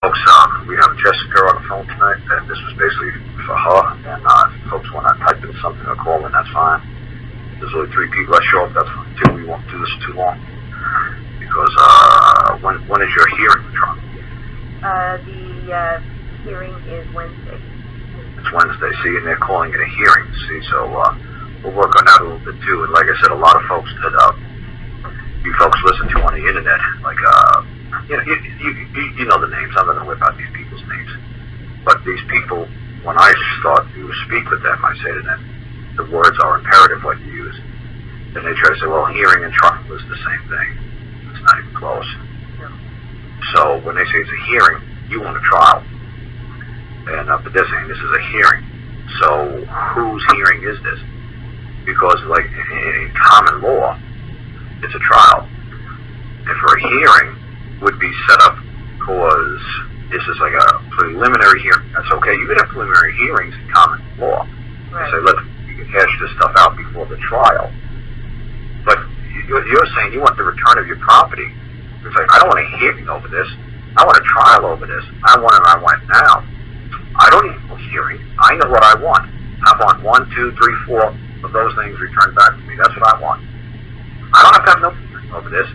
Folks, we have Jessica on the phone tonight, and this was basically for her. And if folks want to type in something or call in, that's fine. There's only 3 people that show up, that's fine too. We won't do this too long. Because when is your hearing, Trump? The hearing is Wednesday. It's Wednesday, see, and they're calling it a hearing, see, so we'll work on that a little bit too. And like I said, a lot of folks that you folks listen to on the internet, like, you know the names. I'm not going to whip out these people's names. But these people, when I start to speak with them, I say to them, the words are imperative what you use. And they try to say, well, hearing and trial is the same thing. It's not even close. Yeah. So when they say it's a hearing, you want a trial. And but they're saying this is a hearing. So whose hearing is this? Because like in common law, it's a trial. And for a hearing would be set up because this is like a preliminary hearing. That's okay. You could have preliminary hearings in common law. Right. Say, you can hash this stuff out before the trial. But you're saying you want the return of your property. It's like, I don't want a hearing over this. I want a trial over this. I want it now. I don't need a hearing. I know what I want. I want 1, 2, 3, 4 of those things returned back to me. That's what I want. I don't have to have no hearing over this.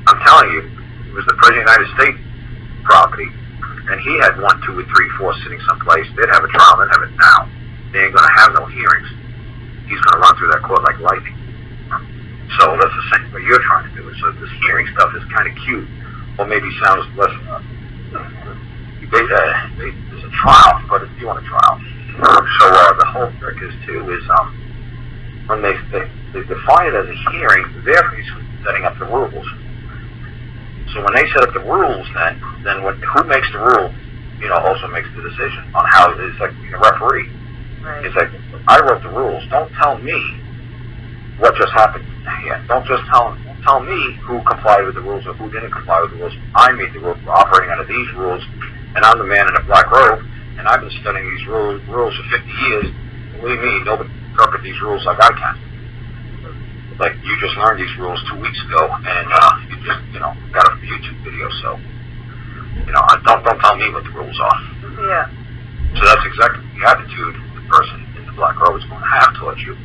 I'm telling you, it was the President of the United States property, and he had 1, 2, or 3, 4 sitting someplace. They'd have a trial. They'd have it now. They ain't going to have no hearings. He's going to run through that court like lightning. So that's the same what you're trying to do. So this hearing stuff is kind of cute, or maybe sounds less. There's a trial, but if you want a trial. So the whole trick is when they define it as a hearing, they're basically setting up the rules. So when they set up the rules, then who makes the rule, also makes the decision on how it is, like being a referee. Right. It's like, I wrote the rules. Don't tell me what just happened. Yeah, don't tell me who complied with the rules or who didn't comply with the rules. I made the rules. We're operating under these rules, and I'm the man in the black robe, and I've been studying these rules for 50 years. Believe me, nobody can interpret these rules like I can. Like, you just learned these rules 2 weeks ago, and you just, got a YouTube video, so, don't tell me what the rules are. Yeah. So that's exactly the attitude the person in the black robe is going to have towards you.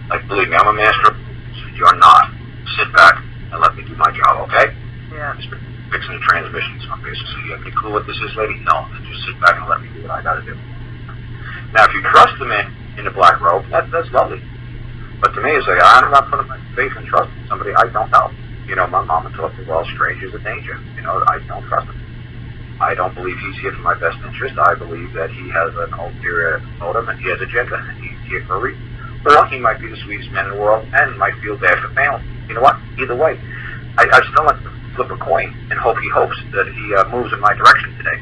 Like, believe me, I'm a master of rules. You're not. Sit back and let me do my job, okay? Yeah. Just fixing the transmissions on basis. So you have any clue what this is, lady? No. Then just sit back and let me do what I got to do. Now, if you trust the man in the black robe, that's lovely. But to me, it's like, I'm not putting my faith and trust in somebody I don't know. My mama taught me, well, strangers are danger. I don't trust him. I don't believe he's here for my best interest. I believe that he has an ulterior motive and he has an agenda and he's here for a reason. Or he might be the sweetest man in the world and might feel bad for failing. You know what? Either way, I still like to flip a coin and hope he hopes that he moves in my direction today.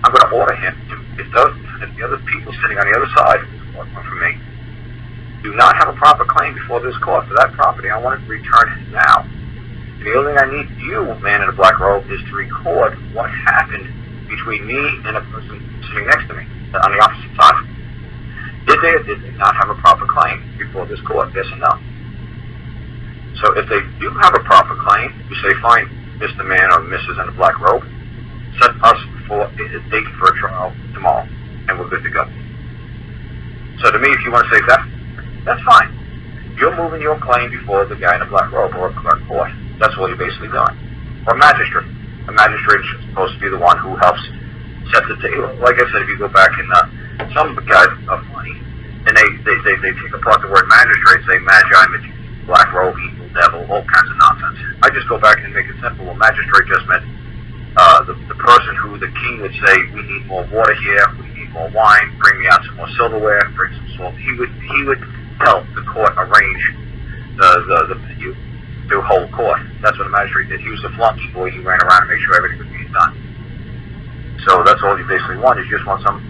I'm going to order him. If the other people sitting on the other side from me do not have a proper claim before this court for that property, I want it returned now. And the only thing I need you, man in a black robe, is to record what happened between me and a person sitting next to me on the opposite side. Did they or did they not have a proper claim before this court? Yes or no? So if they do have a proper claim, you say, fine, Mr. Man or Mrs. in a black robe, set us for a date for a trial tomorrow, and we're good to go. So to me, if you want to say that, that's fine. You're moving your claim before the guy in a black robe or a clerk court. That's all you're basically doing. Or a magistrate. A magistrate is supposed to be the one who helps set the table. Like I said, if you go back in some guys are funny, and they take apart the word magistrate, say magi, black robe, evil, devil, all kinds of nonsense. I just go back and make it simple. A magistrate just meant the person who the king would say, we need more water here, we need more wine, bring me out some more silverware, bring some salt. He would help the court arrange the menu to hold court. That's what a magistrate did. He was the flunky boy. He ran around and made sure everything was being done. So that's all you basically want. You just want some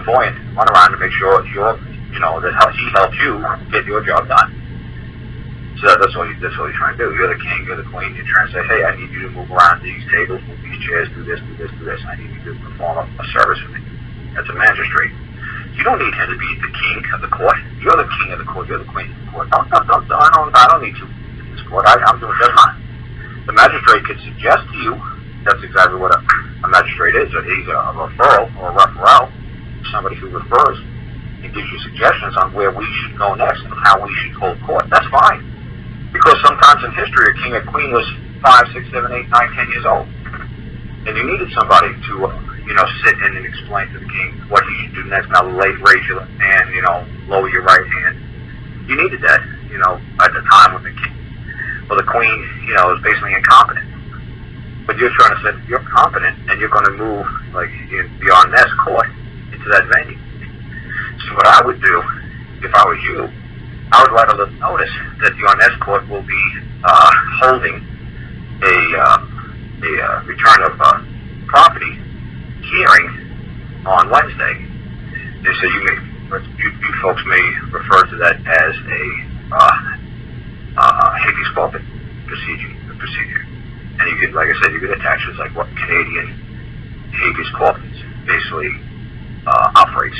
boy run around to make sure that he helps you get your job done. So that's all you're trying to do. You're the king, you're the queen. You're trying to say, hey, I need you to move around these tables, move these chairs, do this, do this, do this. I need you to perform a service for me. That's a magistrate. You don't need him to be the king of the court. You're the king of the court. You're the queen of the court. I don't need you in this court. I'm doing just fine. The magistrate could suggest to you that's exactly what a magistrate is. He's a referral or a referral, somebody who refers and gives you suggestions on where we should go next and how we should hold court. That's fine. Because sometimes in history, a king or queen was 5, 6, 7, 8, 9, 10 years old. And you needed somebody to, sit in and explain to the king what he should do next. Now, raise your left hand, lower your right hand. You needed that, at the time when the king or the queen, is basically incompetent. But you're trying to say you're competent and you're going to move, like, beyond this court into that venue. So what I would do, if I was you, I would write a little notice that the Arnest Court will be holding a return of property hearing on Wednesday. And so you folks may refer to that as a habeas corpus procedure. And you could, like I said, you could attach it like what Canadian habeas corpus basically operates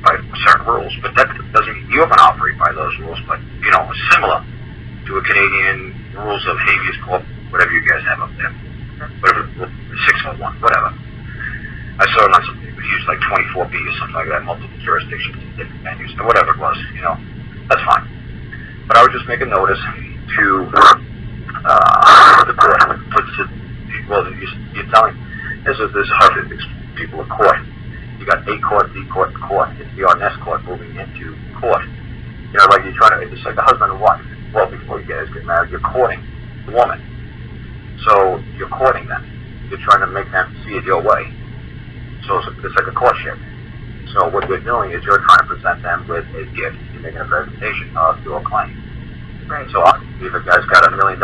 by certain rules, but that doesn't mean you're going to operate by those rules, but, similar to a Canadian rules of habeas corpus, whatever you guys have up there, whatever, 601, whatever. I saw it on something, it was used like 24B or something like that, multiple jurisdictions, different venues, or whatever it was, that's fine. But I would just make a notice to the court, you're telling, this is hard to explain to people in court. You got A court, B court, court. It's the Arnest Court moving into court. Like you're trying to, it's like a husband and wife. Well, before you guys get married, you're courting the woman. So you're courting them. You're trying to make them see it your way. So it's like a courtship. So what you're doing is you're trying to present them with a gift. You're making a presentation of your claim. Right. So obviously, if a guy's got $1 million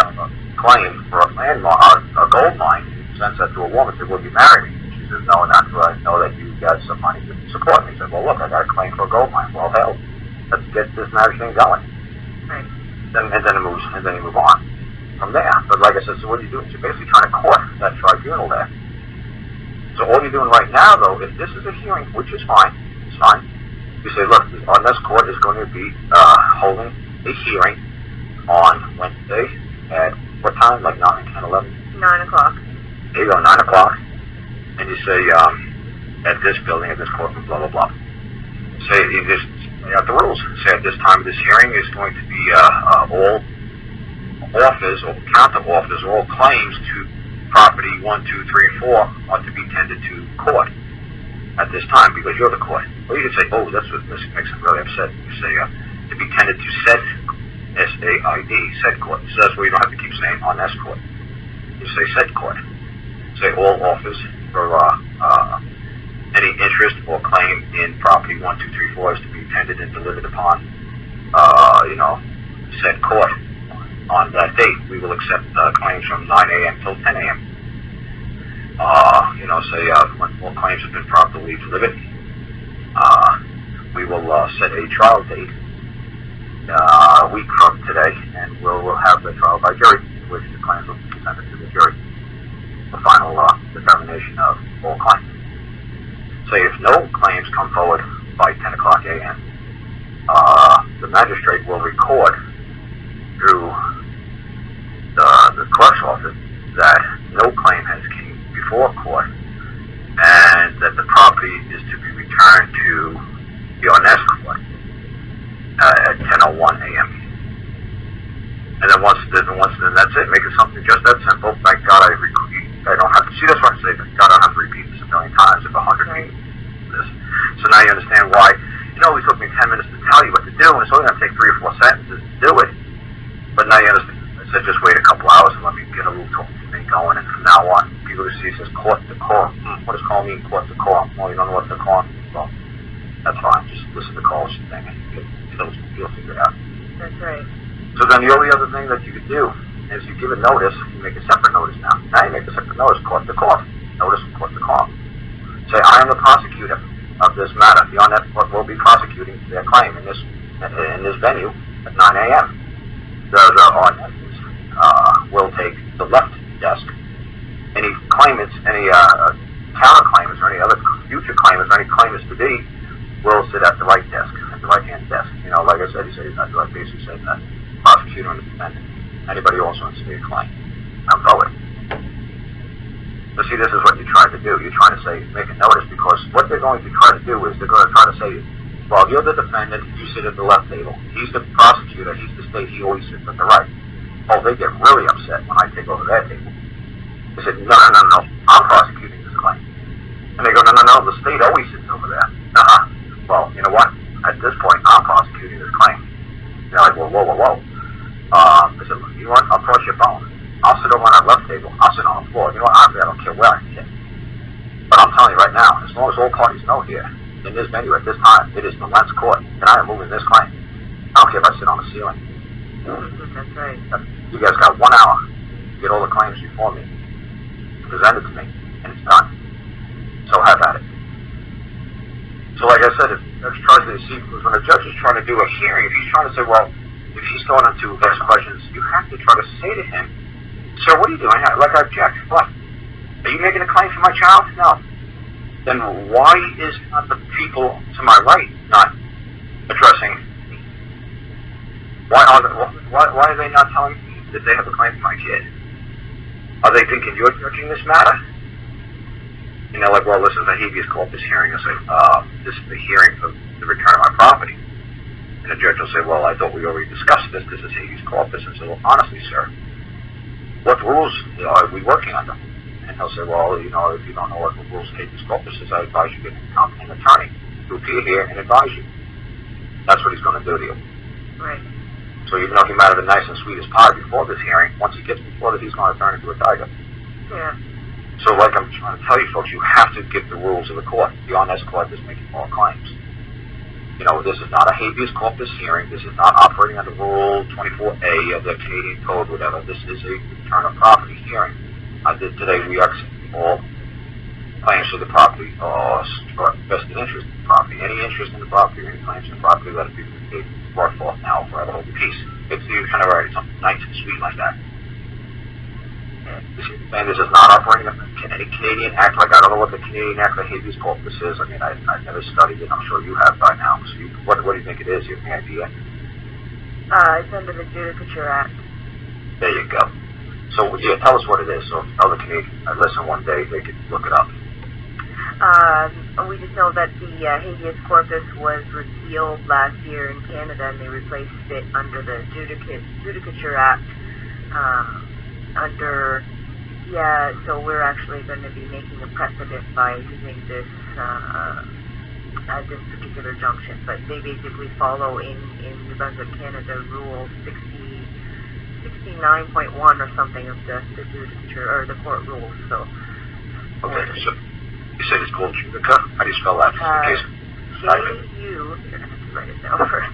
claim for a landmark, a gold mine, he presents that to a woman, says, "Will you marry me?" She says, "No, not until I know that you got some money to support me." He said, "Well, look, I got a claim for a gold mine." "Well, hell, let's get this marriage thing going." Right. And then you move on from there. But like I said, so what are you doing? You're basically trying to court that tribunal there. So all you're doing right now, though, if this is a hearing, which is fine, it's fine. You say, look, the Arnest Court is going to be holding a hearing on Wednesday at what time? Like 9, 10, 11? 9 o'clock. There you go, 9 o'clock. And you say, at this building, at this courtroom, blah, blah, blah. Say, you just lay out the rules. Say, at this time, this hearing is going to be all offers or counter offers, all claims to property 1, 2, 3, and 4 are to be tendered to court at this time because you're the court. Or you could say, oh, that's what makes them really upset. You say, to be tendered to said, S-A-I-D, said court. So that's where you don't have to keep saying on S court. You say said court. Say all offers for any interest or claim in property 1, 2, 3, 4 is to be tendered and delivered upon, said court. On that date, we will accept claims from 9 a.m. till 10 a.m. When all claims have been properly delivered, we will set a trial date a week from today, and we'll have the trial by jury, which the claims will be presented to the jury. The final determination of all claims. Say if no claims come forward by 10 o'clock a.m., the magistrate will record through the clerk's office that no claim has came before court and that the property is to be returned to the Arnest Court at 10:01 a.m. And then once that's it. Make it something just that simple. Thank God I don't have to see this one. Say, thank God I don't have to repeat this a million times if 100 people do this. So now you understand why. It only took me 10 minutes to tell you what to do, and it's only going to take 3 or 4 sentences to do it. But now you understand. So just wait a couple hours and let me get a little thing going, and from now on, people who see it says court decorum. What does call mean, court decorum? Well, you don't know what decorum means. Well, that's fine. Just listen to Karl's thing, and you'll figure it out. That's right. So then the only other thing that you could do is you give a notice. You make a separate notice now. Now you make a separate notice, court decorum. Notice of court decorum. Say, I am the prosecutor of this matter. The Arnest Court will be prosecuting their claim in this venue at 9 a.m. The Arnest will take the left desk. Any claimants, any counterclaimants, or any other future claimants, or any claimants to be, will sit at the right desk, at the right-hand desk. Like I said, I basically said that prosecutor and defendant. Anybody else wants to make a claim, I'm forward. So see, this is what you're trying to do. You're trying to say, make a notice, because what they're going to try to do is they're going to try to say, well, you're the defendant, you sit at the left table. He's the prosecutor, he's the state, he always sits at the right. Oh, they get really upset when I take over their table. They said, no, I'm prosecuting this claim. And they go, no, the state always sits over there. Well, you know what? At this point, I'm prosecuting this claim. They're like, well, whoa. I said, look, you know what? I'll cross your phone. I'll sit over on that left table. I'll sit on the floor. You know what? I don't care where I sit. But I'm telling you right now, as long as all parties know here, in this venue at this time, it is the Lentz court, and I am moving this claim. I don't care if I sit on the ceiling. That's right. You guys got 1 hour to get all the claims before me, presented to me, and it's done. So have at it. So like I said, if the judge tries to see, because when a judge is trying to do a hearing, if he's trying to say, well, if he's starting to ask questions, you have to try to say to him, sir, what are you doing? Like, I object. What? Are you making a claim for my child? No. Then why is not the people to my right not addressing me? Why are they not telling me that they have a claim for my kid? Are they thinking you're judging this matter? You know, like, well, this is a habeas corpus hearing. I say, this is the hearing for the return of my property. And the judge will say, well, I thought we already discussed this. This is habeas corpus. And say, well, honestly, sir, what rules are we working under? And he'll say, well, you know, if you don't know what the rules of habeas corpus is, I advise you get a competent attorney to appear here and advise you. That's what he's going to do to you. Right. So even though he might have been nice and sweet as pie before this hearing, once he gets before it, he's going to turn into a tiger. Yeah. So like I'm trying to tell you folks, you have to get the rules of the court. The honest court is making more claims. You know, this is not a habeas corpus hearing. This is not operating under Rule 24A of the Canadian Code, whatever. This is a return of property hearing. Today we accept all claims to the property or vested interest in the property. Any interest in the property or any claims to the property, let it be brought forth now forever hold the peace. It's the kind of right, something nice and sweet like that. And this is not operating under any Canadian Act. Like, I don't know what the Canadian Act of habeas corpus is. I mean, I've never studied it. I'm sure you have by now. So what do you think it is? You have any idea? It's under the Judicature Act. There you go. So, yeah, tell us what it is. So if other Canadians listen one day, they could look it up. We just know that the habeas corpus was repealed last year in Canada, and they replaced it under the Judicature Act. So we're actually going to be making a precedent by using this this particular junction. But they basically follow in New Brunswick, Canada, Rule 69.1 or something of the judicature or the court rules. So. Okay. So you said it's called Judica. How do you spell that? J-U. You're going to have to write it down first.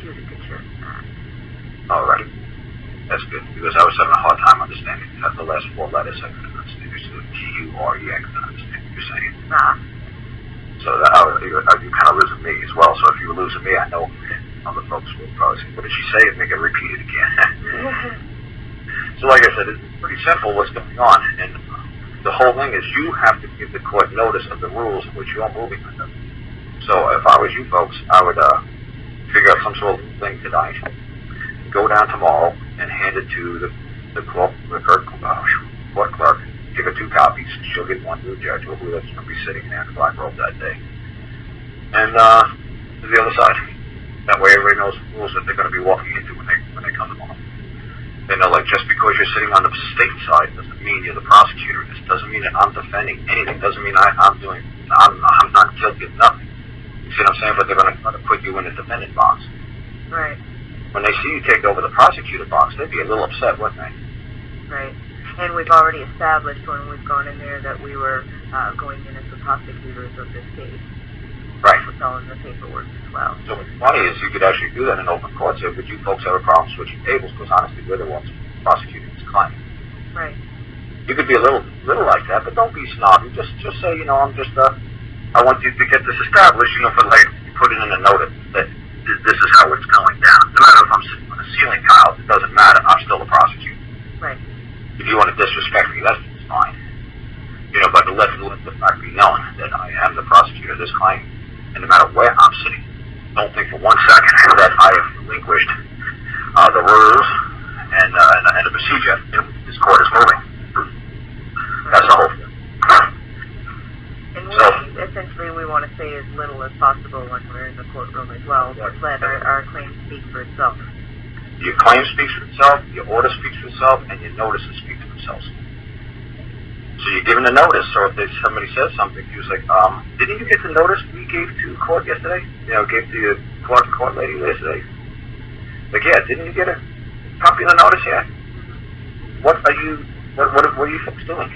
Judicature Act. All right. That's good, because I was having a hard time understanding. That's the last 4 letters I couldn't understand. So G-U-R-E, I couldn't understand what you're saying. So you kind of losing me as well. So if you were losing me, I know other folks will probably say, what did she say? And they get repeated again. So like I said, it's pretty simple what's going on. And the whole thing is you have to give the court notice of the rules in which you're moving under. So if I was you folks, I would figure out some sort of thing tonight, go down tomorrow and hand it to the court clerk, give her 2 copies. She'll get one to the judge or whoever's going to be sitting there in the black robe that day. And to the other side. That way everybody knows the rules that they're going to be walking into when they come tomorrow. They know, like, just because you're sitting on the state side doesn't mean you're the prosecutor. This doesn't mean that I'm defending anything. Doesn't mean I'm not guilty of nothing. You see what I'm saying? But they're going to put you in the defendant box. Right. When they see you take over the prosecutor box, they'd be a little upset, wouldn't they? Right. And we've already established when we've gone in there that we were going in as the prosecutors of this case. Right. It's all in the paperwork as well. So what's funny is you could actually do that in open court. Say, would you folks have a problem switching tables? Because honestly, we're the ones prosecuting this claim. Right. You could be a little like that, but don't be snobby. Just say, you know, I want you to get this established, you know, for later. You put it in a note that this is how it's going down. No matter if I'm sitting on a ceiling tile, it doesn't matter. I'm still the prosecutor. Right. If you want to disrespect me, that's fine. You know, but let the fact be known that I am the prosecutor of this claim. And no matter where I'm sitting, don't think for 1 second that I the rules and the procedure in which this court is moving. That's the whole thing. And essentially we want to say as little as possible when we're in the courtroom as well. Just let our claim speak for itself. Your claim speaks for itself, your order speaks for itself, and your notices speak for themselves. So you're given a notice, so if somebody says something, he was like, didn't you get the notice we gave to court yesterday? Gave to your court lady yesterday? Like, yeah, didn't you get a copy of the notice yet? What are you folks doing?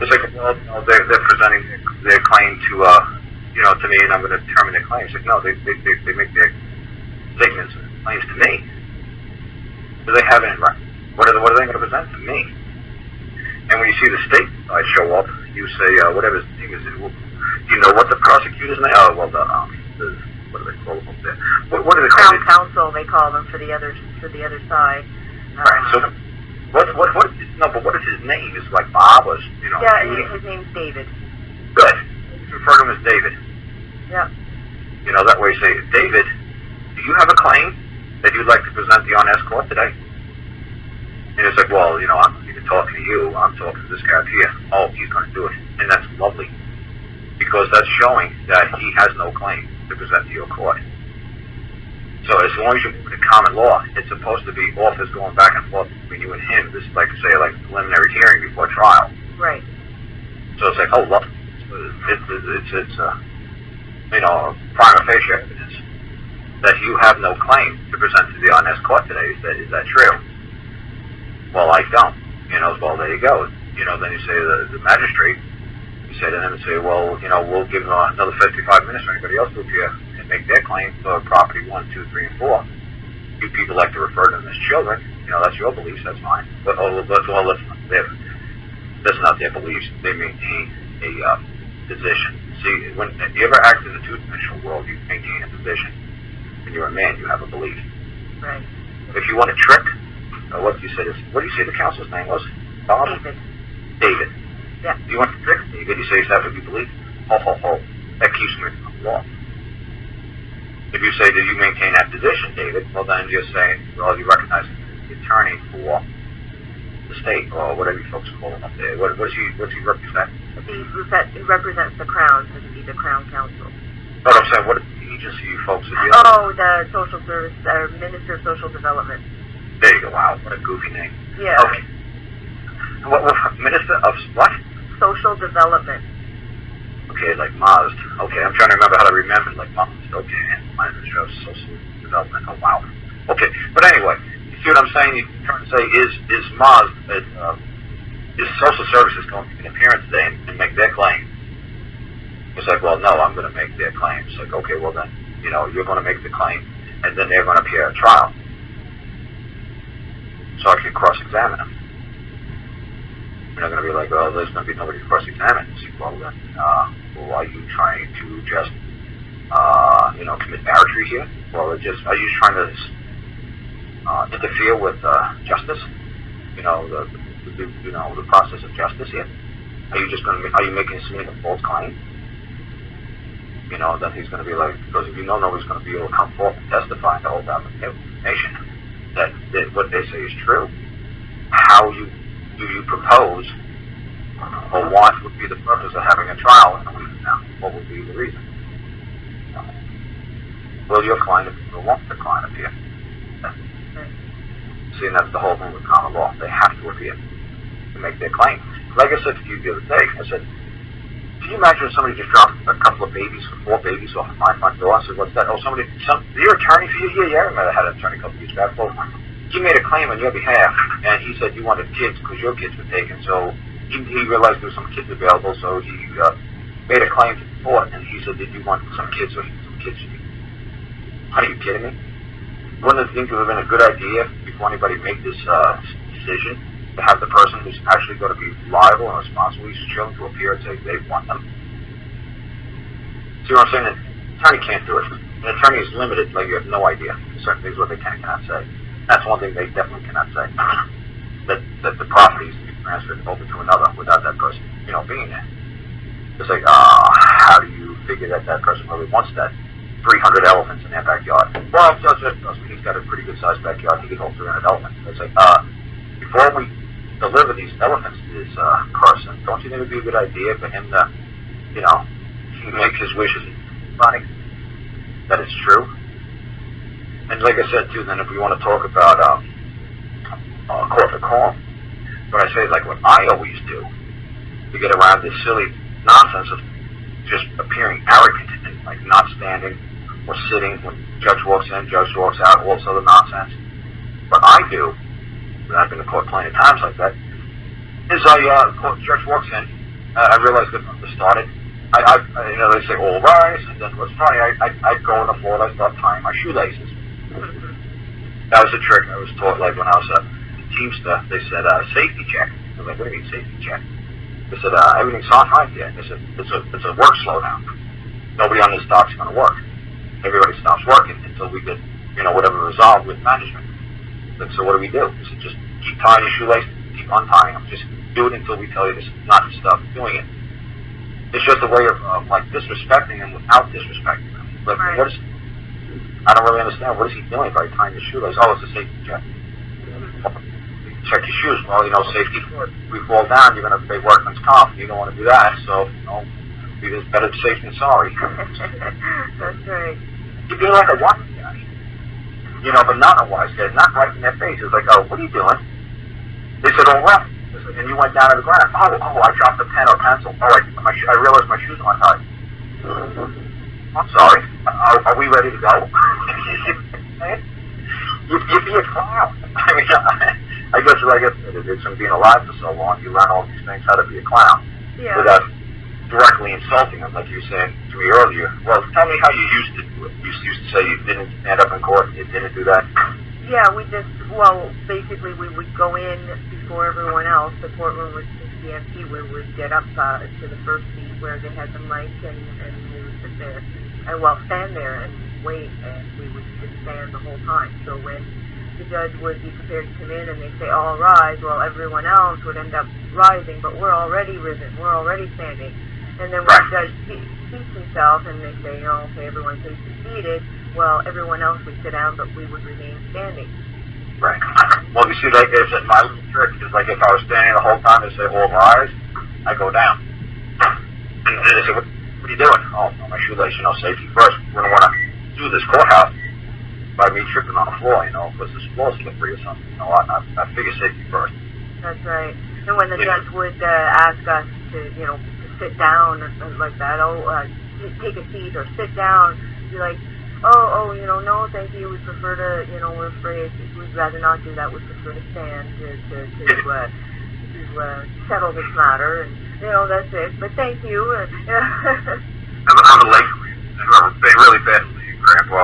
It's like, well, they're presenting their claim to me, and I'm going to determine their claim. It's like, no, they make their statements and claims to me. Do they have it in writing? What are they going to present to me? And when you see the state side show up, you say, whatever his name is, do you know what the prosecutor's name? Oh, well, what do they call them up there? What do they call Crown counsel, they call them for the other side. Right. So, what is his name? Is it like Bob or Yeah, his name's David. Good. You refer to him as David. Yeah. That way you say, David, do you have a claim that you'd like to present the honest court today? And it's like, well, I'm not even talking to you. I'm talking to this guy up here. Oh, he's going to do it. And that's lovely. Because that's showing that he has no claim to present to your court. So as long as you're moving to common law, it's supposed to be offers going back and forth between you and him. This is like, say, like preliminary hearing before trial. Right. So it's like, oh, look, it's prima facie evidence that you have no claim to present to the honest court today. Is that true? Well, I don't. Well, there you go. Then you say the magistrate, you say to them and say, well, we'll give them another 55 minutes for anybody else to appear and make their claim for property 1, 2, 3, and 4. You people like to refer to them as children. That's your beliefs. That's fine. But that's not their beliefs. They maintain a position. See, when you ever act in the two-dimensional world, you maintain a position. When you're a man, you have a belief. Right. If you want to trick, what do you say the counsel's name was? Bob? David. Yeah. You want to trick David, you say you have to be believed. Ho. That keeps me from the law. If you say, do you maintain that position, David? Well, then you're saying, well, you recognize the attorney for the state, or whatever you folks call him up there. What does he represent? He represents the Crown, so he's the Crown Counsel. But I'm saying, what agency you folks are dealing with? Oh, the Social Service, Minister of Social Development. There you go. Wow, what a goofy name. Yeah. Okay. What Minister of what? Social Development. Okay, like Mazd. Okay, I'm trying to remember how to remember like Mazd. Okay, Minister of Social Development. Oh, wow. Okay, but anyway, you see what I'm saying? You're trying to say, is Mazd, is Social Services going to make an appearance today and make their claim? It's like, well, no, I'm going to make their claim. It's like, okay, well then, you're going to make the claim, and then they're going to appear at trial. So I can cross-examine them. You're not going to be like, well, there's going to be nobody to cross-examine. Well, then, are you trying to just, commit marriage here? Or are you trying to interfere with justice? The process of justice here? Are you making a false claim? Then he's going to be like, because if nobody's going to be able to come forth and testify and hold down the nation that what they say is true, how do you propose or what would be the purpose of having a trial in a week from now? What would be the reason? Will your client appear or won't the client appear? See, and that's the whole thing with common law. They have to appear to make their claim. Like I said to you the other day, I said, can you imagine if somebody just dropped a couple of babies, 4 babies off my front door? I said, what's that? Oh, your attorney for you? Yeah, I remember I had an attorney a couple of years back. Well, he made a claim on your behalf, and he said you wanted kids because your kids were taken, so he realized there were some kids available, so he made a claim to the court, and he said, did you want some kids or some kids for you? Are you kidding me? Wouldn't it think it would have been a good idea before anybody made this decision to have the person who's actually going to be liable and responsible for these children to appear and say they want them? See what I'm saying? An attorney can't do it. An attorney is limited, like you have no idea. Certain things what they can and cannot say. That's one thing they definitely cannot say. That the property is to be transferred over to another without that person, being there. It's like, how do you figure that person really wants that? 300 elephants in their backyard. Well, he's got a pretty good sized backyard. He can hold 300 elephants. It's like, before we deliver these elephants to this person, don't you think it would be a good idea for him to, make his wishes funny? That it's true. And like I said too, then if we want to talk about corporate calm, what I say is like what I always do to get around this silly nonsense of just appearing arrogant and like not standing or sitting when judge walks in, judge walks out, all this other nonsense. What I do, and I've been to court plenty of times like that, is judge walks in, I realize that from the started, they say all rise, and then what's funny, I go on the floor and I start tying my shoelaces. That was a trick I was taught, like when I was a Teamster. They said safety check. I was like, what do you mean safety check? They said everything's on right yet. They said it's a work slowdown. Nobody on this dock's going to work. Everybody stops working until we get whatever resolved with management. Like, so what do we do? They said just keep tying your shoelaces, keep untying them. Just do it until we tell you this is not to stop doing it. It's just a way of like disrespecting them without disrespecting them. Like, right. I don't really understand. What is he doing by tying his shoelace? Oh, it's a safety check. Check your shoes. Well, safety first. If we fall down, you're going to pay workman's comp. You don't want to do that. So, it's better safe than sorry. That's right. You'd be like a wise guy. But not a wise guy. Not right in their face. It's like, oh, what are you doing? They said, all right. And you went down to the ground. Oh, I dropped a pen or pencil. Oh, I realized my shoes are untied. I'm sorry. Are we ready to go? You'd be a clown. I mean, I guess it's from being alive for so long, you learn all these things how to be a clown. Yeah. Without directly insulting them, like you were saying to me earlier. Well, tell me how you used to do it. You used to say you didn't stand up in court, you didn't do that. Yeah, basically we would go in before everyone else. The courtroom was empty. We would get up to the first seat where they had the mic, and we would sit there, stand there and wait, and we would just stand the whole time. So when the judge would be prepared to come in and they'd say, all rise, well, everyone else would end up rising, but we're already risen, we're already standing. And then when the judge seats himself and they say, okay, everyone please be seated, well, everyone else would sit down, but we would remain standing. Right. Well, you see, like I said, my little trick is like if I was standing the whole time and say, all rise, I go down. And they say, what are you doing? Oh, my shoelace, safety first. We don't want to do this courthouse by me tripping on the floor, because this floor's slippery or something. I figure safety first. That's right. And when the judge would ask us to sit down and like that, take a seat or sit down, be like, no, thank you. We prefer to, we're afraid. We'd rather not do that. We prefer to stand to settle this matter, and that's it. But thank you. I'm a late, really bad grandpa.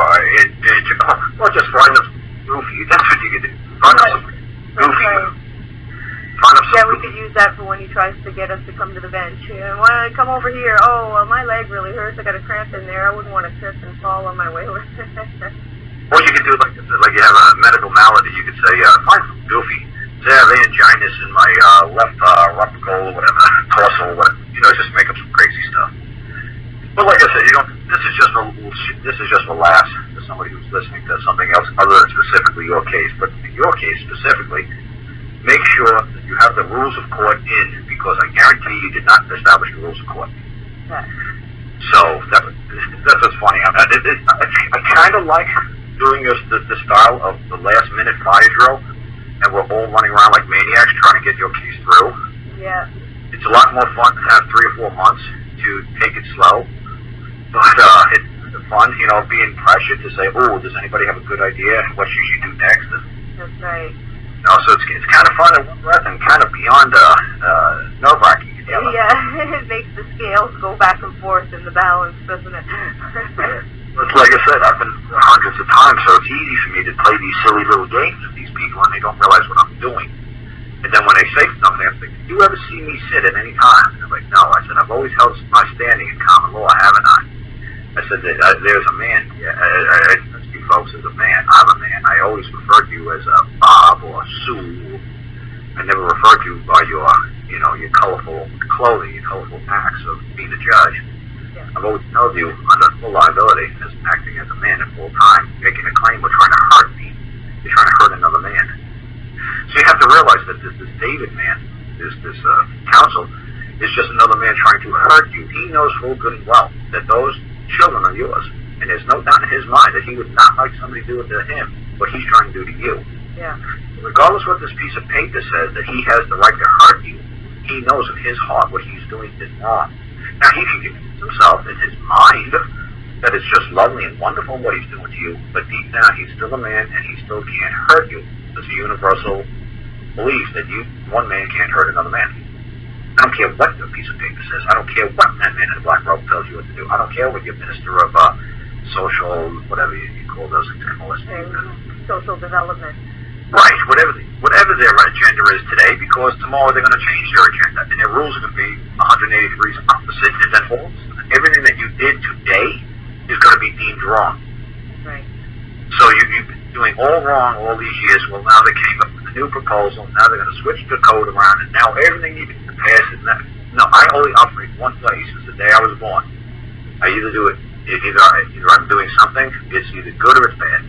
Or just find them goofy. That's what you can do. Find them some goofy. Yeah, we could use that for when he tries to get us to come to the bench. Why don't I come over here? Oh, well, my leg really hurts. I got a cramp in there. I wouldn't want to trip and fall on my way. Or you could do it like this. Like you have a medical malady. You could say, find some goofy. Say I have angina in my left rupicle or whatever, torso or whatever. Just make up some crazy stuff. But like I said, this is just for laughs to somebody who's listening to something else other than specifically your case. But in your case specifically, make sure that you have the rules of court in, because I guarantee you did not establish the rules of court. Yeah. So that's what's funny. I kind of like doing the style of the last minute fire drill, and we're all running around like maniacs trying to get your case through. Yeah. It's a lot more fun to have 3 or 4 months to take it slow, but it's fun, being pressured to say, oh, does anybody have a good idea? What should you do next? That's right. So it's kind of fun in one breath and kind of beyond nerve-wracking in the other. Yeah, it makes the scales go back and forth in the balance, doesn't it? It's like I said, I've been hundreds of times, so it's easy for me to play these silly little games with these people, and they don't realize what I'm doing. And then when they say something, I'm like, do you ever see me sit at any time? And they're like, no. I said, I've always held my standing in common law, haven't I? I said, there's a man. I speak folks as a man. I'm a man. I always referred to you as Bob or Sue. I never referred to you by your colorful clothing, your colorful acts of being a judge. Yeah. I've always told you, under full liability, as acting as a man at full time, making a claim or trying to hurt me, you're trying to hurt another man. So you have to realize that this David man, this counsel, is just another man trying to hurt you. He knows full good and well that those children are yours. And there's no doubt in his mind that he would not like somebody to do it to him, what he's trying to do to you. Yeah. Regardless what this piece of paper says, that he has the right to hurt you, he knows in his heart what he's doing is wrong. Now, he can convince himself in his mind that it's just lovely and wonderful what he's doing to you, but deep down, he's still a man, and he still can't hurt you. It's a universal belief that one man can't hurt another man. I don't care what the piece of paper says. I don't care what that man in the black robe tells you what to do. I don't care what your minister of social, whatever you call those examples. Social development. Right, whatever their agenda is today, because tomorrow they're going to change their agenda, and their rules are going to be 180 degrees opposite, and then everything that you did today is going to be deemed wrong. Right. So you've been doing all wrong all these years. Well, now they came up with a new proposal. Now they're going to switch the code around, and now everything you did in the past is not. No, I only operate one place since the day I was born. I either do it. Either I'm doing something. It's either good or it's bad.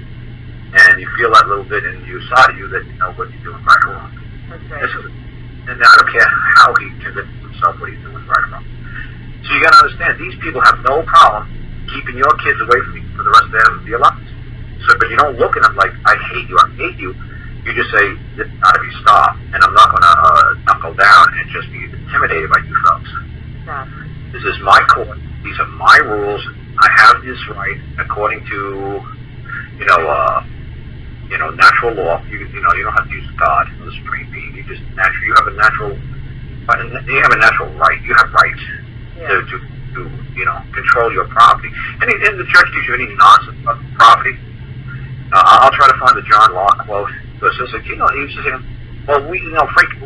And you feel that little bit inside of you that you know what you're doing right or wrong. That's right. And I don't care how he convinces himself what he's doing right or wrong. So you got to understand, these people have no problem keeping your kids away from you for the rest of their lives. So, but you don't look at them like, I hate you. You just say, this got to be stopped, and I'm not going to knuckle down and just be intimidated by you folks. Yeah. This is my court. These are my rules. I have this right according to, natural law. You don't have to use God, the supreme being. You have a natural right. You have rights to control your property. And in the church teaches you any nonsense about property. I'll try to find the John Locke quote. Because it's like, he was saying, well,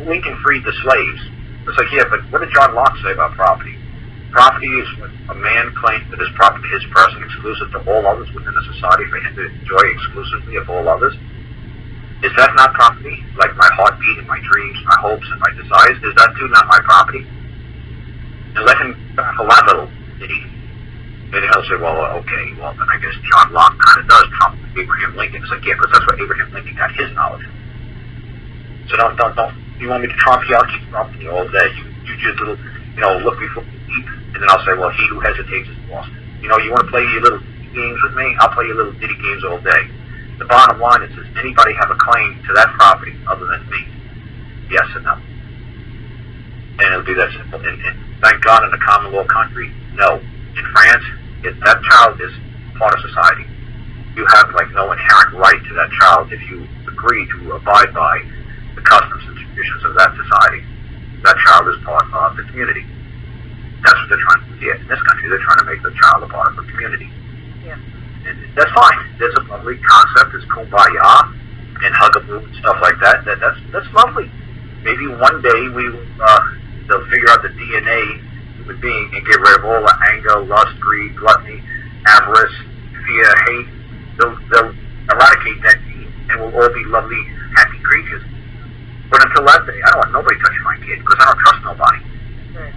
Lincoln freed the slaves. It's like, yeah, but what did John Locke say about property? Property is when a man claims that his property, his person, exclusive to all others within the society for him to enjoy exclusively of all others. Is that not property? Like my heartbeat and my dreams, my hopes and my desires, is that too not my property? And let him baffle that little ditty. And he'll say, well, okay, then I guess John Locke kind of does trump Abraham Lincoln. It's like, yeah, because that's where Abraham Lincoln got his knowledge. So don't. You want me to trump you? I'll keep trumping you all day. You just little, look before you leap. And then I'll say, well, he who hesitates is lost. You want to play your little games with me? I'll play your little ditty games all day. The bottom line is, does anybody have a claim to that property other than me? Yes and no. And it'll be that simple. And thank God in a common law country, no. In France, that child is part of society. You have no inherent right to that child if you agree to abide by the customs and traditions of that society. That child is part of the community. That's what they're trying to do. In this country, they're trying to make the child a part of the community. Yeah. And that's fine. That's a lovely concept. It's kumbaya and hugaboo and stuff like that. That's lovely. Maybe one day they'll figure out the DNA of the being and get rid of all the anger, lust, greed, gluttony, avarice, fear, hate. They'll eradicate that gene and we'll all be lovely, happy creatures. But until that day, I don't want nobody touching my kid because I don't trust nobody. Right.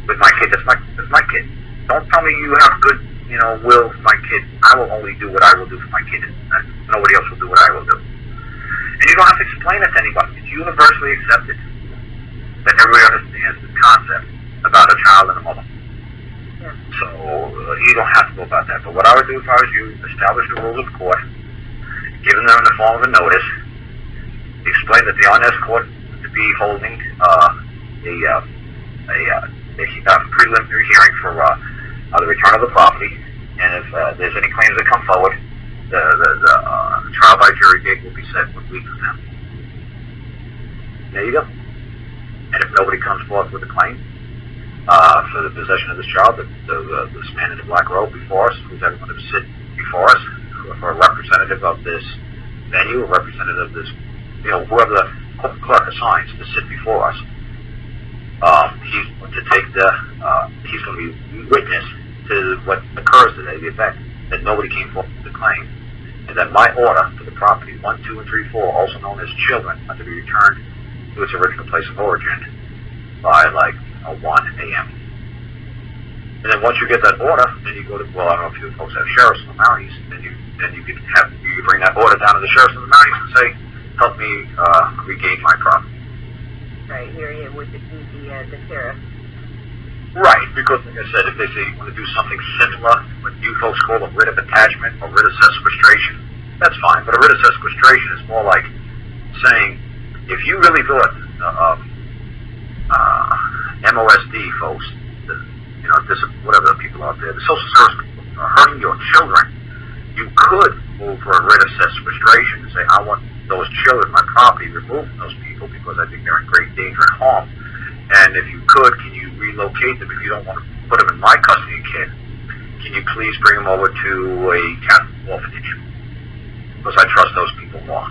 With my kid, that's my kid. Don't tell me you have good, will for my kid. I will only do what I will do for my kid, and nobody else will do what I will do. And you don't have to explain it to anybody. It's universally accepted that everybody understands this concept about a child and a mother. Yeah. So you don't have to go about that. But what I would do if I was you, establish the rules of court, give them in the form of a notice, explain that the honest court to be holding a preliminary hearing for the return of the property, and if there's any claims that come forward, the trial by jury date will be set 1 week from now. There you go. And if nobody comes forth with a claim for the possession of this child, this man in the black robe before us, who's ever going to sit before us, for a representative of this venue, a representative of this, whoever the clerk assigns to sit before us, he's going to take he's going to be witness to what occurs today, the event, that nobody came forward with a claim, and that my order for the property 1, 2, and 3, 4, also known as children, are to be returned to its original place of origin by 1 a.m. And then once you get that order, then you go to, well, I don't know if you folks have sheriffs in the mounties, then you can bring that order down to the sheriffs in the mounties and say, help me regain my property. Right, here it would be the sheriff. Right, because like I said, if they say you want to do something similar, what you folks call a writ of attachment or writ of sequestration, that's fine. But a writ of sequestration is more like saying, if you really thought MOSD folks, whatever the people out there, the social service people are hurting your children, you could move for a writ of sequestration and say, I want those children, my property, removed from those people because I think they're in great danger and harm. And if you could, can you relocate them if you don't want to put them in my custody and care? Can you please bring them over to a Catholic orphanage? Because I trust those people more.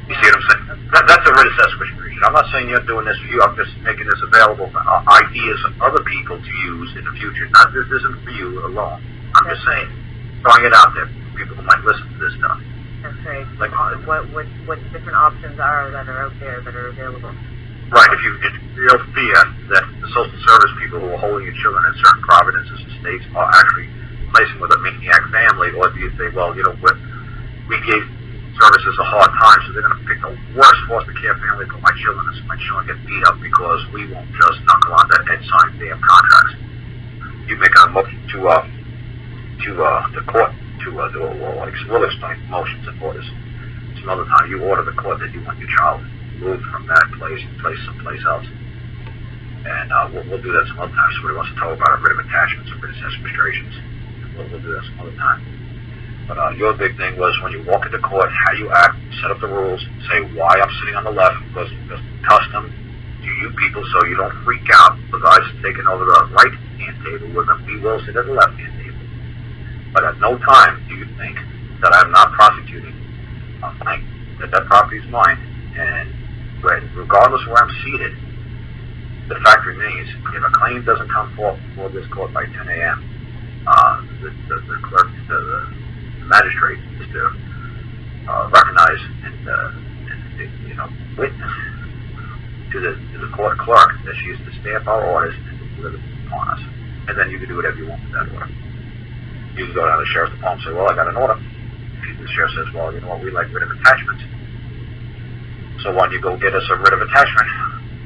You see what I'm saying? That's a writ of sequestration. I'm not saying you're doing this for you. I'm just making this available for ideas of other people to use in the future. This isn't for you alone. I'm just saying, throwing it out there for people who might listen to this stuff. That's right. Like, what different options are that are out there that are available. Right. If you feel fear that the social service people who are holding your children in certain provinces and states are actually placing with a maniac family, or do you say, well, we gave services a hard time, so they're going to pick the worst foster care family for my children, and so my children get beat up because we won't just knuckle on that and sign damn contracts. You make a motion to the court to do a law. We'll explain motions and orders. Some other time you order the court that you want your child moved from that place and placed someplace else. And we'll do that some other time. Somebody wants to talk about a writ of attachments or writ of sequestrations. We'll do that some other time. But your big thing was when you walk into court, how you act, set up the rules, say why I'm sitting on the left, because it's custom to you people so you don't freak out. The guys taking over the right-hand table with them, we will sit at the left-hand table. But at no time do you think that I'm not prosecuting that property is mine. And regardless of where I'm seated, the fact remains, if a claim doesn't come forth before this court by 10 a.m., the clerk, the magistrate is to recognize and witness to the court clerk that she is to stamp our orders and to deliver upon us. And then you can do whatever you want with that order. You can go down to the sheriff's department and say, well, I got an order. The sheriff says, well, you know what, we like writ of attachment. So why don't you go get us a writ of attachment,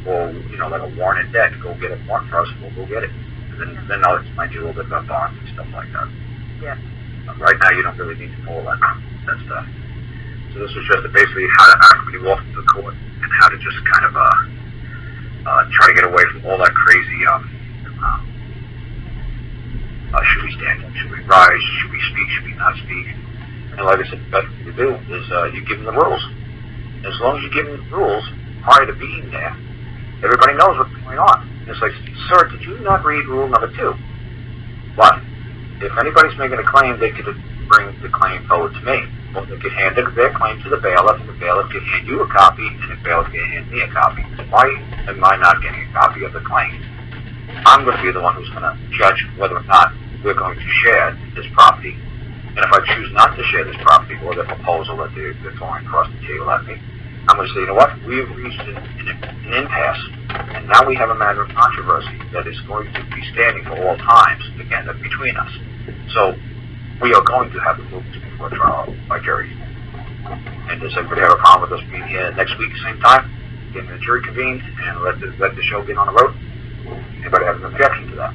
or like a warrant in debt, go get a warrant for us, and we'll go get it. And then I'll explain to you a little bit about bonds and stuff like that. Yeah. Right now, you don't really need to know all that stuff. So this was just basically how to act when you walk into the court, and how to just kind of try to get away from all that crazy. Should we stand up? Should we rise? Should we speak? Should we not speak? And like I said, the best thing to do is you give them the rules. As long as you give them the rules prior to being there, everybody knows what's going on. It's like, sir, did you not read rule number 2? What? If anybody's making a claim, they could bring the claim forward to me. Well, they could hand their claim to the bailiff, and the bailiff could hand you a copy, and the bailiff could hand me a copy. Why am I not getting a copy of the claim? I'm going to be the one who's going to judge whether or not we're going to share this property. And if I choose not to share this property, or the proposal that they're throwing across the table at me, I'm going to say, you know what, we've reached an impasse, and now we have a matter of controversy that is going to be standing for all times, again, between us. So we are going to have to move to before trial by jury. And does everybody have a problem with us being here next week, same time, getting the jury convened, and let the show get on the road? Anybody have an objection to that?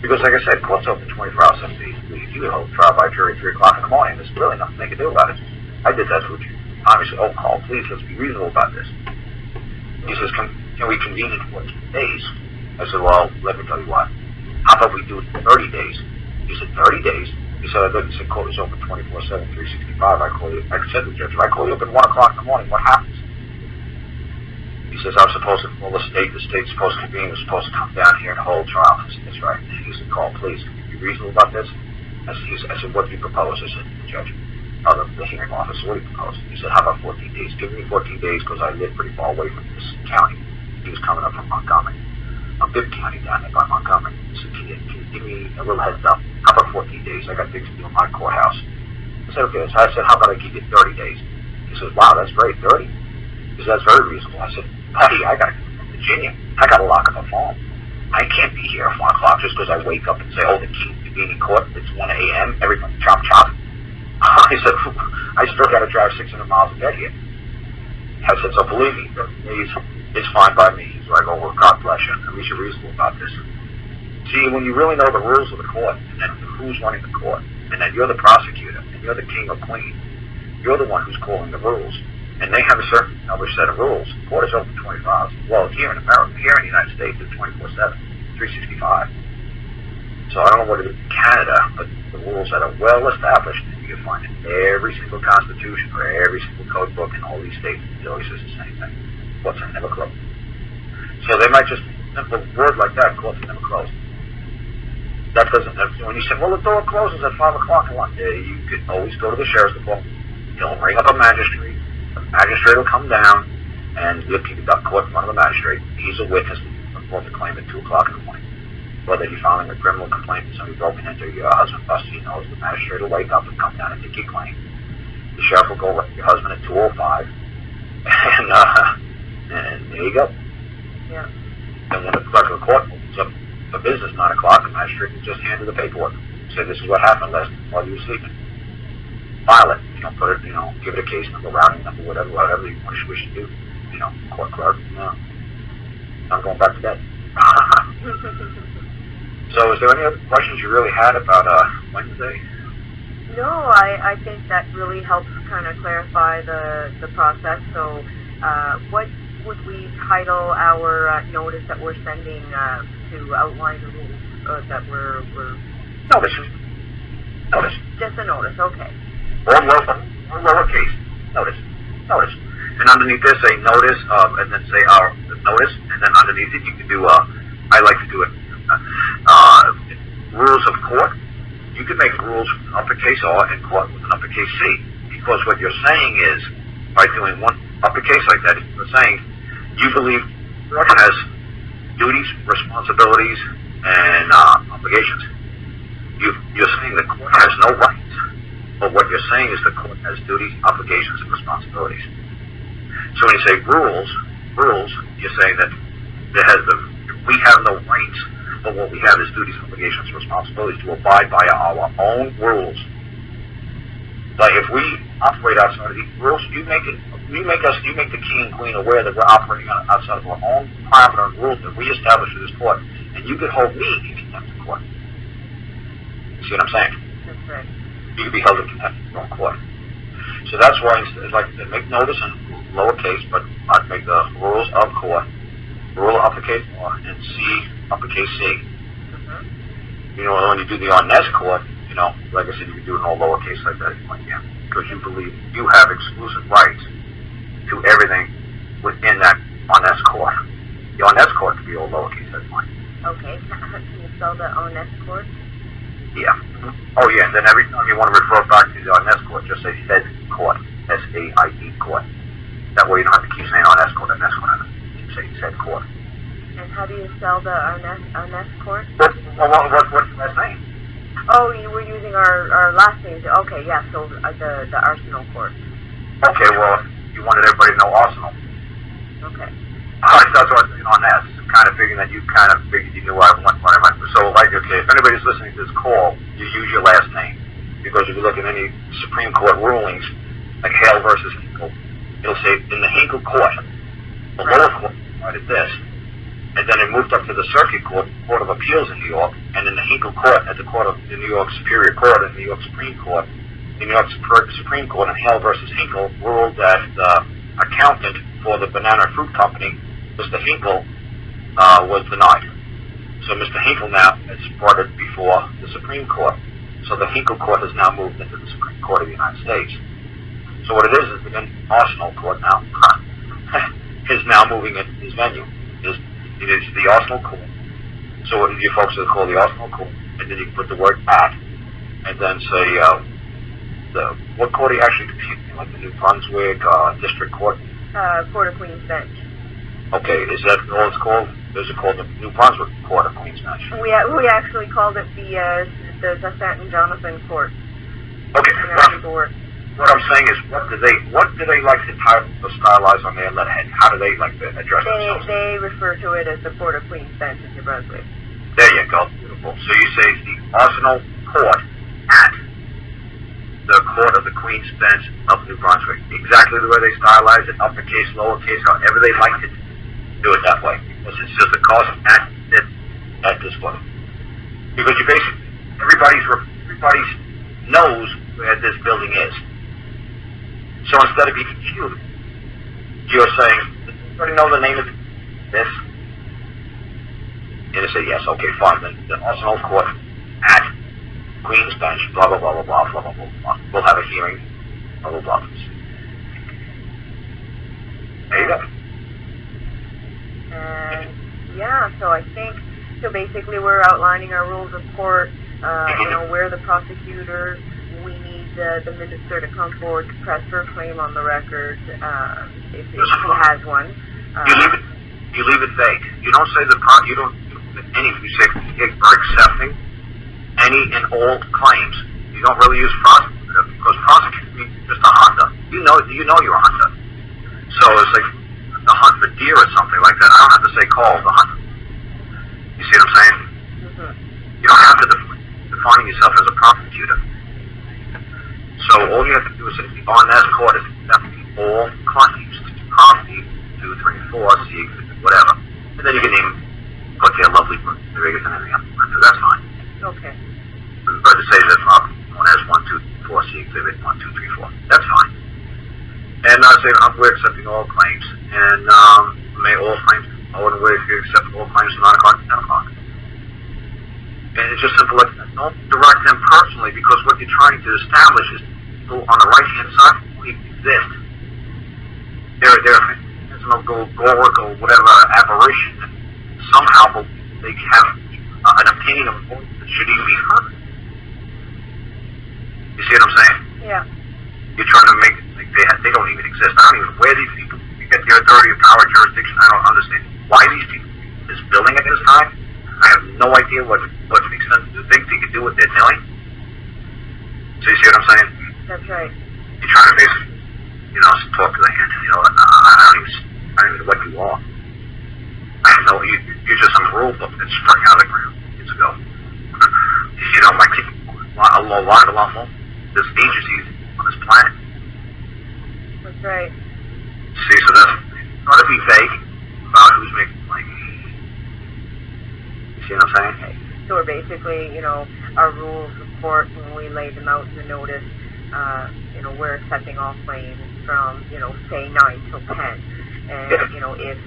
Because, like I said, court's open 24 hours, 7 days a week. You can hold trial by jury at 3 o'clock in the morning. There's really nothing they can do about it. I did that with you. Obviously, oh, Karl, please, let's be reasonable about this. He says, can we convene in 14 days? I said, well, let me tell you what. How about we do it in 30 days? He said, 30 days? He said, court is open 24/7, 365. I said to the judge, if I call you up at 1 o'clock in the morning, what happens? He says, I'm supposed to call the state's supposed to convene, we're supposed to come down here and hold trial. I said, that's right. He said, Karl, please, can you be reasonable about this? I said, what do you propose? I said, the judge, the hearing officer, what do you propose? He said, how about 14 days? Give me 14 days because I live pretty far away from this county. He was coming up from Montgomery. A big county down there by Montgomery. He said, can you give me a little heads up? How about 14 days? I got things to do in my courthouse. I said, okay. So I said, how about I give you 30 days? He says, wow, that's great, 30? He said, that's very reasonable. I said, buddy, I got to go to Virginia. I got to lock up a phone. I can't be here at 1 o'clock just because I wake up and say, oh, the king's convening court, it's 1 a.m., everybody chop chop. I said, I still got to drive 600 miles to get here. I said, so believe me, it's fine by me. So I go, well, God bless you. At least you're reasonable about this. See, when you really know the rules of the court, and then who's running the court, and then you're the prosecutor, and you're the king or queen, you're the one who's calling the rules. And they have a certain established set of rules. The court is open 24 hours. Well, here in America, here in the United States, it's 24/7, 365. So I don't know what it is in Canada, but the rules that are well established, you can find in every single constitution or every single code book in all these states. It always says the same thing. Courts are never closed. So they might just, simple word like that, courts are never closed. That doesn't, when you say, well, the door closes at 5 o'clock, you could always go to the sheriff's department. He'll ring up a magistrate. The magistrate will come down, and you'll keep the court in front of the magistrate. He's a witness before the claim at 2 o'clock in the morning. Whether you're filing a criminal complaint that somebody broke into your husband busted your nose, the magistrate will wake up and come down and take your claim. The sheriff will go with your husband at 2:05, and there you go. Yeah. And when the clerk of the court opens up for business 9 o'clock, the magistrate will just hand you the paperwork. Say, this is what happened last night while you were sleeping. File it. Put it, give it a case number, routing number, whatever you wish to do. Court clerk. I'm going back to bed. So, is there any other questions you really had about Wednesday? No, I think that really helps kind of clarify the process. So, what would we title our notice that we're sending to outline the rules that we're Notice. Just a notice, okay. Or lowercase. Notice. And underneath this, say notice, and then say our notice, and then underneath it, you can do I like to do it. Rules of court. You can make rules with an uppercase R and court with an uppercase C, because what you're saying is, by doing one uppercase like that, you're saying you believe court has duties, responsibilities, and obligations. You're saying the court has no rights. But what you're saying is the court has duties, obligations, and responsibilities. So when you say rules, you're saying that we have no rights, but what we have is duties, obligations, and responsibilities to abide by our own rules. Like if we operate outside of these rules, you make the king and queen aware that we're operating outside of our own parameter and rules that we establish for this court, and you could hold me in contempt of court. See what I'm saying? That's right. You could be held in contempt of your own court. So that's why, like I said, make notice in lowercase, but I'd make the rules of court, rule uppercase R, and C uppercase C. Mm-hmm. When you do the honest court, like I said, you can do it in all lowercase like that if you want, because you believe you have exclusive rights to everything within that honest court. The honest court could be all lowercase, that's fine. Okay. Can you spell the honest court? Yeah. Oh, yeah, and then every time you want to refer back to the honest court, just say Fed court, S-A-I-D court. That way you don't have to keep saying honest court, you say Fed court. And how do you spell the honest court? What's the last name? Oh, you were using our last name. Okay, yeah, so the Arsenal court. Okay, well, you wanted everybody to know Arsenal. Okay. That's what I was saying on that. Kind of figuring that you kind of figured you knew what I meant. So, okay, if anybody's listening to this call, you use your last name. Because if you look at any Supreme Court rulings, like Hale versus Hinkle, it'll say, in the Hinkle court, the lower court decided this, and then it moved up to the Circuit Court, Court of Appeals in New York, and in the Hinkle court, at the court of the New York Superior Court and the New York Supreme Court, the New York Supreme Court in Hale versus Hinkle ruled that the accountant for the banana fruit company, Mr. Hinkle, was denied. So Mr. Hinkle now has brought it before the Supreme Court. So the Hinkle Court has now moved into the Supreme Court of the United States. So what it is the Arsenal Court now is now moving into his venue. It is the Arsenal Court. So what you folks will call the Arsenal Court, and then you can put the word at, and then say what court are you actually competing, like the New Brunswick District Court? Court of Queen's Bench. Okay, is that all it's called? Is it called the New Brunswick Court of Queen's Bench? We actually called it the St. Jonathan Court. Okay. what I'm saying is, what do they like to stylize on their letterhead? How do they like to address themselves? They refer to it as the Court of Queen's Bench in New Brunswick. There you go. Beautiful. So you say it's the Arsenal Court at the Court of the Queen's Bench of New Brunswick. Exactly the way they stylize it, uppercase, lowercase, however they like to do it that way. Because it's just a cost at this point. Because you basically, everybody knows where this building is. So instead of being confused, you're saying, does everybody know the name of this? And they say, yes, okay, fine. Then the Arsenal Court at Queen's Bench, blah, blah, blah, blah, blah, blah, blah, blah, blah. We'll have a hearing, blah, blah, blah. There you go. And, yeah, so I think, so basically we're outlining our rules of court, you know, we're the prosecutors, we need the minister to come forward to press for a claim on the record, if he has one. You leave it vague. You don't say you don't you say we're accepting any and all claims. You don't really use prosecutor, because prosecutor means just a hunter. You know you're a hunter. So it's like the hunt for deer or something like that. I don't have to say Karl the hunter. You see what I'm saying? Mm-hmm. You don't have to define yourself as a prosecutor. So all you have to do is say, on that court is accepting all claims, property, 2, 3, 4, C, whatever. And then you can even put their lovely birth certificates and everything else. So that's fine. Okay. But to say that property one has 1, 2, 4, C exhibit 1, 2, 3, 4. That's fine. And say we're accepting all claims, and may all claims. And we accept all claims from 9 o'clock to 10 o'clock. And it's just simple like that. Don't direct them personally, because what you're trying to establish is people on the right-hand side who exist. They're there's no goric or whatever apparition that somehow they have an opinion of a voice that should even be heard. You see what I'm saying? Yeah. You're trying to make it like they don't even exist. I don't even know where these people, you get the authority of power jurisdiction. I don't understand why these people in this building at this time. I have no idea what makes sense to think they can do what they're doing. So you see what I'm saying? That's right. You're trying to basically, talk to the hand. I don't even know what you are. I don't know. You're just some rule book that sprung out of the ground years ago. Like a lot more. There's agencies on this planet. That's right. See, so that's try to be vague about who's making claims. You see what I'm saying? So we're basically, our rules of court, when we lay them out in the notice, we're accepting all claims from, say 9 till 10. And, if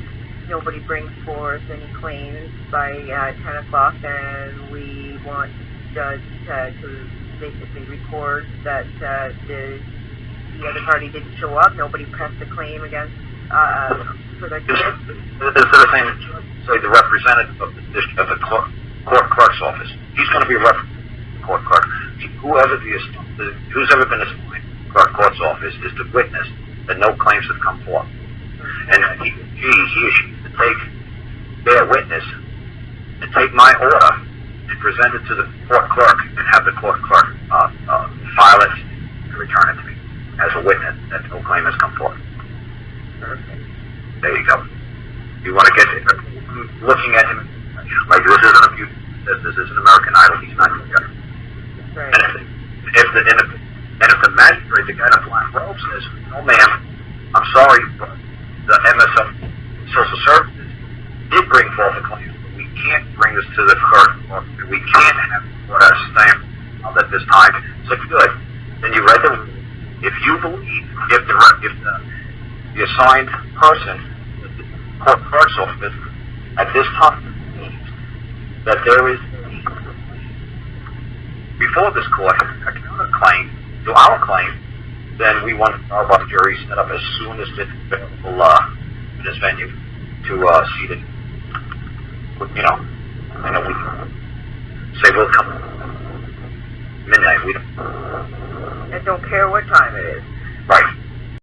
nobody brings forth any claims by 10 o'clock, then we want the judge to basically record that the other party didn't show up, nobody pressed a claim against for their kids. Instead of saying, say, the representative of the court clerk's office, he's going to be a representative of the court clerk. Who's ever been assigned court's office is the witness that no claims have come forth. And he or she to take their witness and take my order and present it to the court clerk and have the court clerk file it and return it to me as a witness that no claim has come forth. There you go. You want to get looking at him like this isn't American Idol. He's not here. Right. And if the magistrate, the guy in the black robe, says, "No, ma'am, I'm sorry, but the MSF Social Services did bring forth a claim. We can't bring this to the court. We can't have what a stamp at this time." It's like, good. Then you read the rule. If you believe, if the assigned person, the court clerk's office, at this time believes that there is before this court a counterclaim to our claim, then we want our jury set up as soon as it's available in this venue to seat it. And we say we'll come midnight. We don't. And don't care what time it is.